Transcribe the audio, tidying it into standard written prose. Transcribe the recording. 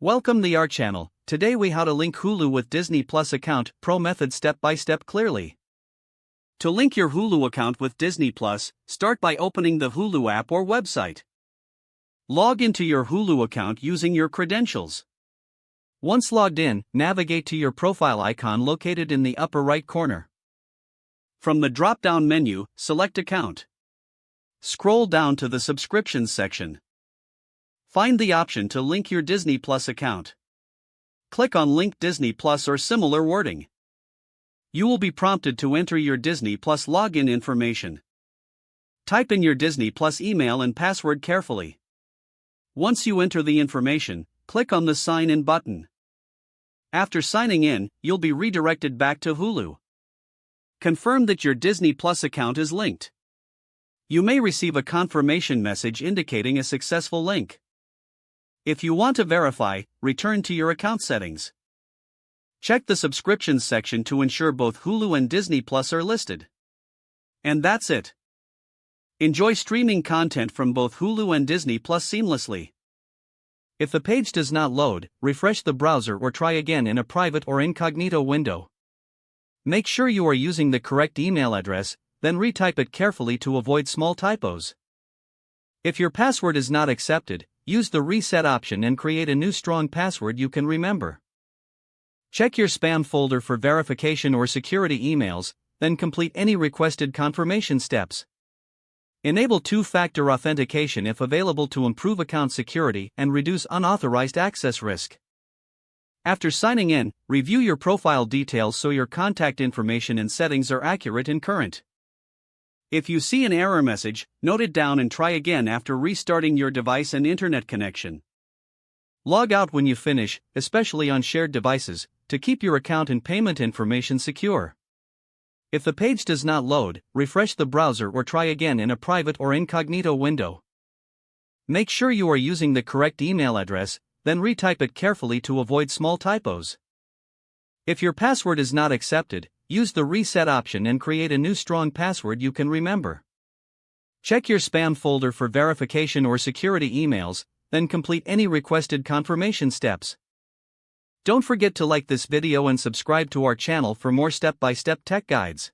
Welcome to our channel. Today we how to link Hulu with Disney Plus account, pro method step by step clearly. To link your Hulu account with Disney Plus, start by opening the Hulu app or website. Log into your Hulu account using your credentials. Once logged in, navigate to your profile icon located in the upper right corner. From the drop-down menu, select Account. Scroll down to the Subscriptions section. Find the option to link your Disney Plus account. Click on Link Disney Plus or similar wording. You will be prompted to enter your Disney Plus login information. Type in your Disney Plus email and password carefully. Once you enter the information, click on the Sign In button. After signing in, you'll be redirected back to Hulu. Confirm that your Disney Plus account is linked. You may receive a confirmation message indicating a successful link. If you want to verify, return to your account settings. Check the subscriptions section to ensure both Hulu and Disney Plus are listed. And that's it. Enjoy streaming content from both Hulu and Disney Plus seamlessly. If the page does not load, refresh the browser or try again in a private or incognito window. Make sure you are using the correct email address, then retype it carefully to avoid small typos. If your password is not accepted, use the reset option and create a new strong password you can remember. Check your spam folder for verification or security emails, then complete any requested confirmation steps. Enable two-factor authentication if available to improve account security and reduce unauthorized access risk. After signing in, review your profile details so your contact information and settings are accurate and current. If you see an error message, note it down and try again after restarting your device and internet connection. Log out when you finish, especially on shared devices, to keep your account and payment information secure. If the page does not load, refresh the browser or try again in a private or incognito window. Make sure you are using the correct email address, then retype it carefully to avoid small typos. If your password is not accepted, use the reset option and create a new strong password you can remember. Check your spam folder for verification or security emails, then complete any requested confirmation steps. Don't forget to like this video and subscribe to our channel for more step-by-step tech guides.